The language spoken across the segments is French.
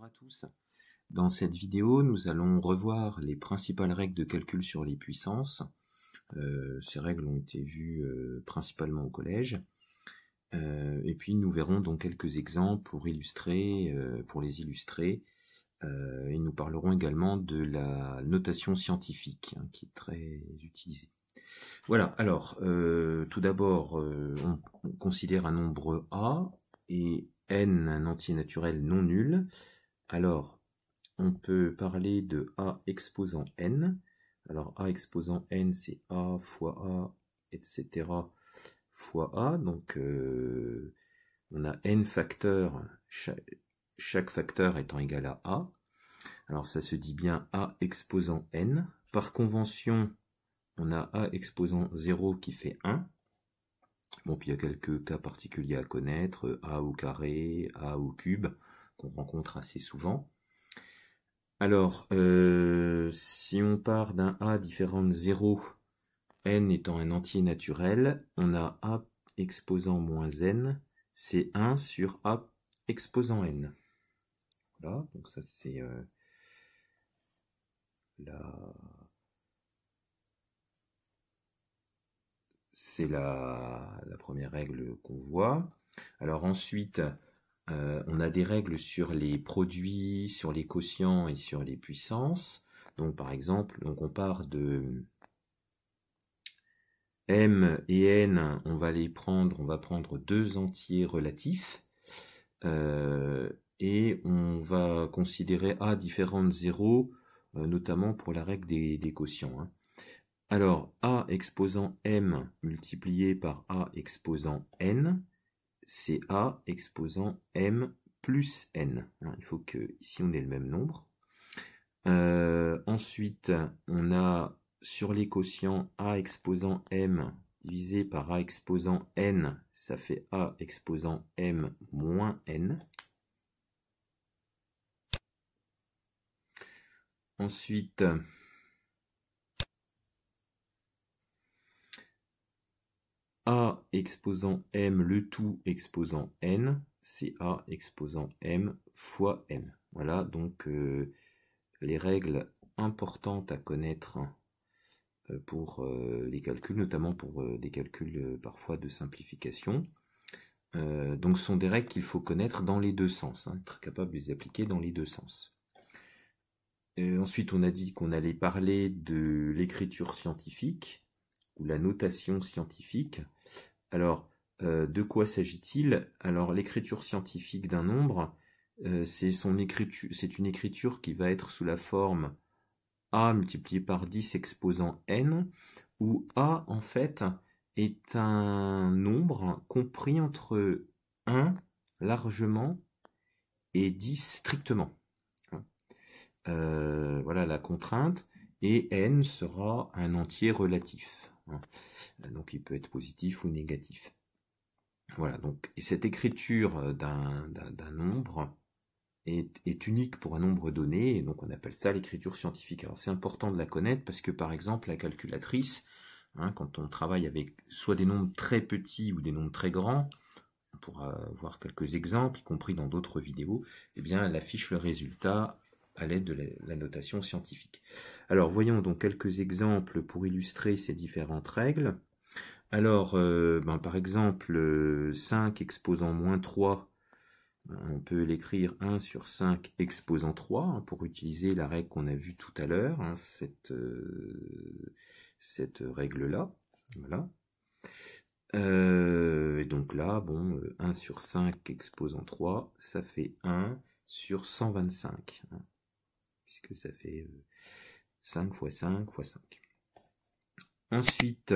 à tous. Dans cette vidéo, nous allons revoir les principales règles de calcul sur les puissances. Ces règles ont été vues principalement au collège. Et puis nous verrons donc quelques exemples pour les illustrer. Et nous parlerons également de la notation scientifique, qui est très utilisée. Voilà, alors, tout d'abord, on considère un nombre A et n un entier naturel non nul. Alors, on peut parler de A exposant n. Alors, A exposant n, c'est A fois A, etc. fois A. Donc, on a n facteurs, chaque facteur étant égal à A. Alors, ça se dit bien A exposant n. Par convention, on a A exposant 0 qui fait 1. Bon, puis il y a quelques cas particuliers à connaître, A au carré, A au cube, qu'on rencontre assez souvent. Alors, si on part d'un A différent de 0, n étant un entier naturel, on a A exposant moins n, c'est 1 sur A exposant n. Voilà, donc ça c'est la première règle qu'on voit. Alors ensuite, on a des règles sur les produits, sur les quotients et sur les puissances. Donc par exemple, on part de m et n, on va prendre deux entiers relatifs. Et on va considérer A différent de 0, notamment pour la règle des quotients. Alors, A exposant m multiplié par A exposant n, c'est A exposant m plus n. Il faut que ici on ait le même nombre. Ensuite, on a sur les quotients A exposant m divisé par A exposant n, ça fait A exposant m moins n. Ensuite, A exposant m, le tout exposant n, c'est A exposant m fois n. Voilà donc les règles importantes à connaître pour les calculs, notamment pour des calculs parfois de simplification. Donc ce sont des règles qu'il faut connaître dans les deux sens, être capable de les appliquer dans les deux sens. Ensuite, on a dit qu'on allait parler de l'écriture scientifique, ou la notation scientifique. Alors, de quoi s'agit-il? Alors, l'écriture scientifique d'un nombre, c'est une écriture qui va être sous la forme A multiplié par 10 exposant n, où A, en fait, est un nombre compris entre 1 largement et 10 strictement. Voilà la contrainte, et n sera un entier relatif. Donc il peut être positif ou négatif. Voilà, donc et cette écriture d'un nombre est unique pour un nombre donné, et donc on appelle ça l'écriture scientifique. Alors c'est important de la connaître parce que par exemple la calculatrice, quand on travaille avec soit des nombres très petits ou des nombres très grands, on pourra voir quelques exemples, y compris dans d'autres vidéos, eh bien elle affiche le résultat à l'aide de la notation scientifique. Alors voyons donc quelques exemples pour illustrer ces différentes règles. Alors par exemple 5 exposant moins 3, on peut l'écrire 1 sur 5 exposant 3 pour utiliser la règle qu'on a vue tout à l'heure, cette règle-là. Voilà. Et donc là, 1 sur 5 exposant 3, ça fait 1 sur 125, puisque ça fait 5 fois 5 fois 5. Ensuite,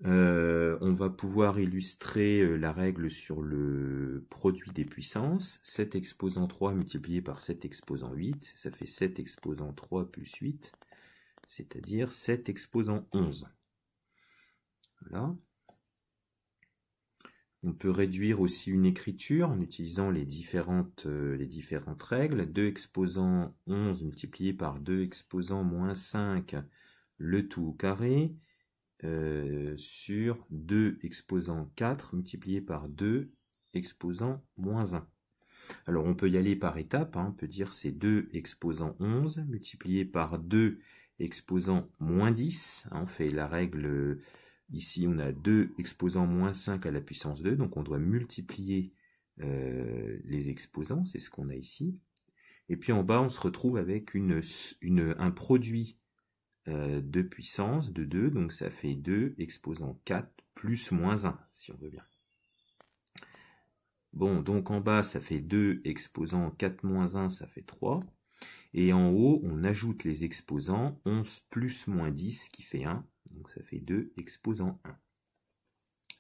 on va pouvoir illustrer la règle sur le produit des puissances. 7 exposant 3 multiplié par 7 exposant 8, ça fait 7 exposant 3 plus 8, c'est-à-dire 7 exposant 11. Voilà. On peut réduire aussi une écriture en utilisant les différentes règles. 2 exposant 11 multiplié par 2 exposant moins 5, le tout au carré, sur 2 exposant 4 multiplié par 2 exposant moins 1. Alors on peut y aller par étapes, hein. On peut dire c'est 2 exposant 11 multiplié par 2 exposant moins 10. Hein, on fait la règle, ici on a 2 exposant moins 5 à la puissance 2, donc on doit multiplier les exposants, c'est ce qu'on a ici. Et puis en bas on se retrouve avec un produit de puissance de 2, donc ça fait 2 exposant 4 plus moins 1, si on veut bien. Bon, donc en bas, ça fait 2 exposant 4 moins 1, ça fait 3. Et en haut, on ajoute les exposants, 11 plus moins 10, qui fait 1. Donc ça fait 2 exposant 1.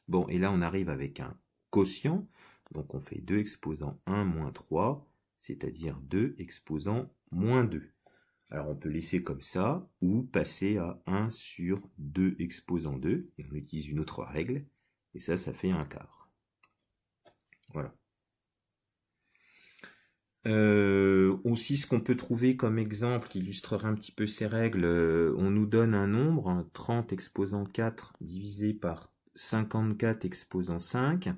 Bon, et là, on arrive avec un quotient. Donc on fait 2 exposant 1 moins 3, c'est-à-dire 2 exposant moins 2. Alors on peut laisser comme ça, ou passer à 1 sur 2 exposant 2, et on utilise une autre règle, et ça fait un quart. Voilà. Aussi, ce qu'on peut trouver comme exemple qui illustrera un petit peu ces règles, on nous donne un nombre, 30 exposant 4 divisé par 54 exposant 5,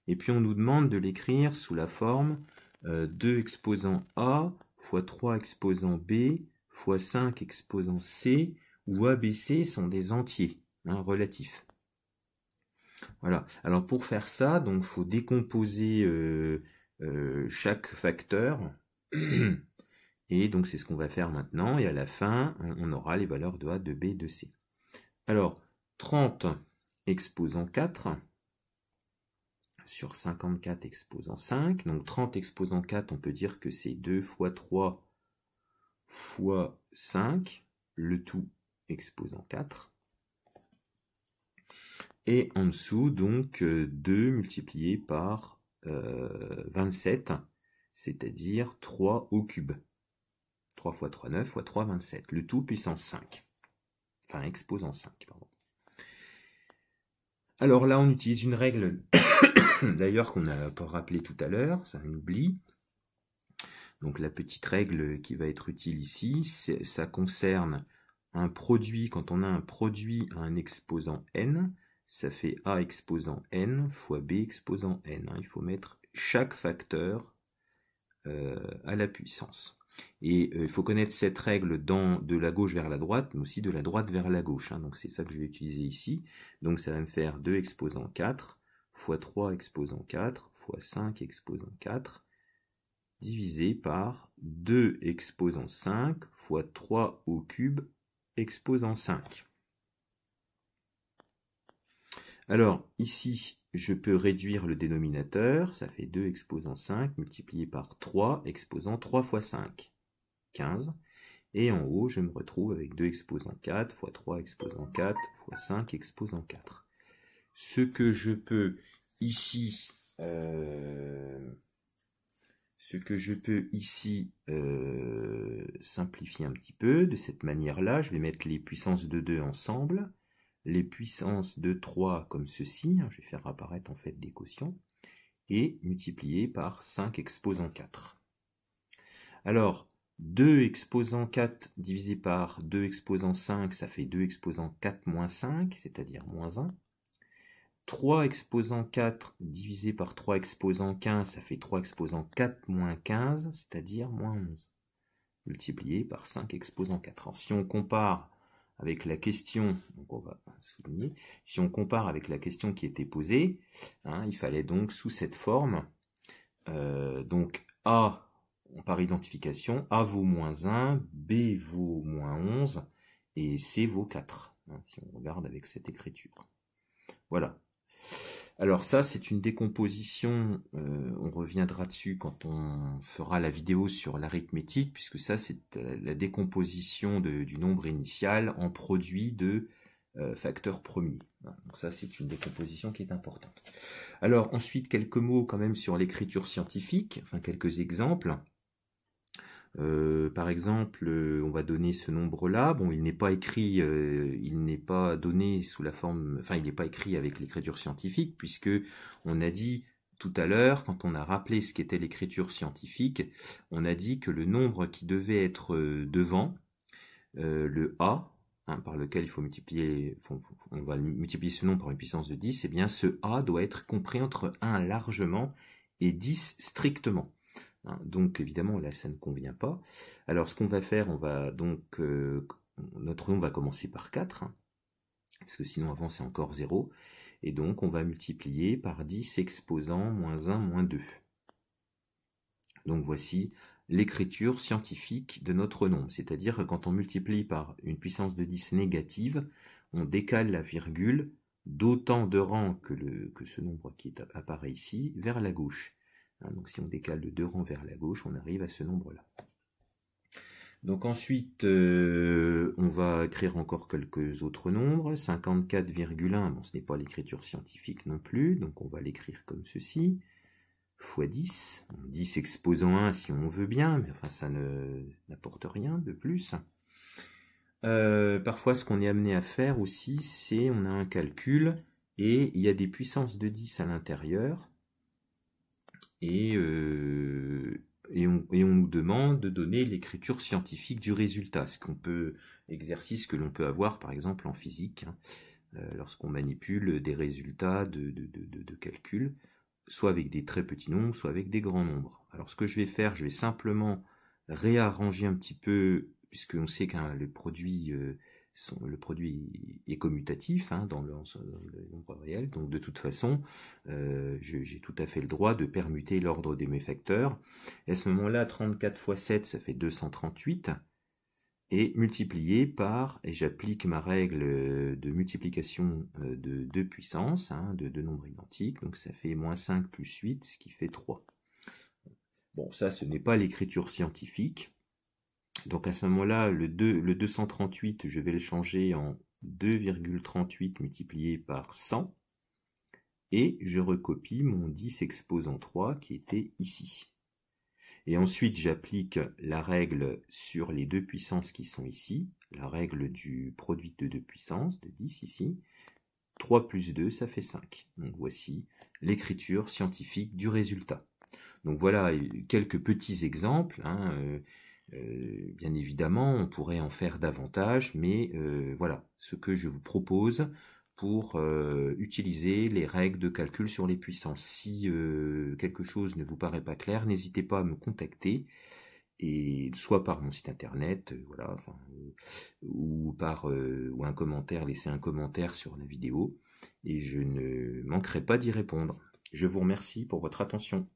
et puis on nous demande de l'écrire sous la forme 2 exposant A fois 3 exposant B fois 5 exposant C, où A, B, C sont des entiers, hein, relatifs. Voilà. Alors pour faire ça, donc faut décomposer chaque facteur, et donc c'est ce qu'on va faire maintenant, et à la fin, on aura les valeurs de A, de B, de C. Alors, 30 exposant 4 sur 54 exposant 5, donc 30 exposant 4, on peut dire que c'est 2 fois 3 fois 5, le tout exposant 4. Et en dessous, donc 2 multiplié par 27, c'est-à-dire 3 au cube. 3 fois 3, 9, fois 3, 27. Le tout puissance 5. Enfin, exposant 5, pardon. Alors là, on utilise une règle, d'ailleurs, qu'on n'a pas rappelé tout à l'heure, ça on oublie. Donc la petite règle qui va être utile ici, ça concerne un produit, quand on a un produit à un exposant n, ça fait A exposant n fois B exposant n. Il faut mettre chaque facteur à la puissance. Et il faut connaître cette règle de la gauche vers la droite, mais aussi de la droite vers la gauche. Donc c'est ça que je vais utiliser ici. Donc ça va me faire 2 exposant 4 fois 3 exposant 4 fois 5 exposant 4 divisé par 2 exposant 5 fois 3 au cube exposant 5. Alors, ici, je peux réduire le dénominateur, ça fait 2 exposant 5 multiplié par 3 exposant 3 fois 5, 15. Et en haut, je me retrouve avec 2 exposant 4 fois 3 exposant 4 fois 5 exposant 4. Ce que je peux ici... simplifier un petit peu, de cette manière-là, je vais mettre les puissances de 2 ensemble, les puissances de 3 comme ceci, je vais faire apparaître en fait des quotients, et multiplier par 5 exposant 4. Alors, 2 exposant 4 divisé par 2 exposant 5, ça fait 2 exposant 4 moins 5, c'est-à-dire moins 1. 3 exposant 4 divisé par 3 exposant 15, ça fait 3 exposant 4 moins 15, c'est-à-dire moins 11. Multiplié par 5 exposant 4. Alors, si on compare avec la question, donc on va souligner, si on compare avec la question qui était posée, il fallait donc sous cette forme, donc A, par identification, A vaut moins 1, B vaut moins 11, et C vaut 4, si on regarde avec cette écriture. Voilà. Alors ça, c'est une décomposition, on reviendra dessus quand on fera la vidéo sur l'arithmétique, puisque ça, c'est la décomposition du nombre initial en produit de facteurs premiers. Donc ça, c'est une décomposition qui est importante. Alors ensuite, quelques mots quand même sur l'écriture scientifique, enfin quelques exemples. Par exemple, on va donner ce nombre-là. Bon, il n'est pas écrit, il n'est pas donné sous la forme, enfin, il n'est pas écrit avec l'écriture scientifique, puisque on a dit tout à l'heure, quand on a rappelé ce qu'était l'écriture scientifique, on a dit que le nombre qui devait être devant, le A, par lequel il faut multiplier, on va multiplier ce nombre par une puissance de 10, et bien ce A doit être compris entre 1 largement et 10 strictement. hein. Donc évidemment là ça ne convient pas. Alors ce qu'on va faire, on va donc notre nombre va commencer par 4, hein, parce que sinon avant c'est encore 0, et donc on va multiplier par 10 exposant moins 1 moins 2. Donc voici l'écriture scientifique de notre nombre, c'est-à-dire que quand on multiplie par une puissance de 10 négative, on décale la virgule d'autant de rangs que ce nombre qui apparaît ici vers la gauche. Donc si on décale de 2 rangs vers la gauche, on arrive à ce nombre-là. Donc ensuite, on va écrire encore quelques autres nombres. 54,1, bon, ce n'est pas l'écriture scientifique non plus, donc on va l'écrire comme ceci. Fois 10, 10 exposant 1 si on veut bien, mais enfin ça n'apporte rien de plus. Parfois ce qu'on est amené à faire aussi, c'est on a un calcul et il y a des puissances de 10 à l'intérieur et on nous demande de donner l'écriture scientifique du résultat, exercice que l'on peut avoir par exemple en physique, hein, lorsqu'on manipule des résultats de calcul, soit avec des très petits nombres, soit avec des grands nombres. Alors ce que je vais faire, je vais simplement réarranger un petit peu, puisqu'on sait que le produit est commutatif, hein, dans le nombre réel, donc de toute façon, j'ai tout à fait le droit de permuter l'ordre de mes facteurs. Et à ce moment-là, 34 fois 7, ça fait 238, et multiplié par, et j'applique ma règle de multiplication de 2 puissances, hein, de 2 nombres identiques, donc ça fait moins 5 plus 8, ce qui fait 3. Bon, ça, ce n'est pas l'écriture scientifique. Donc à ce moment-là, le 238, je vais le changer en 2,38 multiplié par 100, et je recopie mon 10 exposant 3 qui était ici. Et ensuite, j'applique la règle sur les 2 puissances qui sont ici, la règle du produit de 2 puissances, de 10 ici. 3 plus 2, ça fait 5. Donc voici l'écriture scientifique du résultat. Donc voilà quelques petits exemples, hein. Bien évidemment, on pourrait en faire davantage, mais voilà ce que je vous propose pour utiliser les règles de calcul sur les puissances. Si quelque chose ne vous paraît pas clair, n'hésitez pas à me contacter, et soit par mon site internet, voilà, enfin, ou un commentaire, laissez un commentaire sur la vidéo, et je ne manquerai pas d'y répondre. Je vous remercie pour votre attention.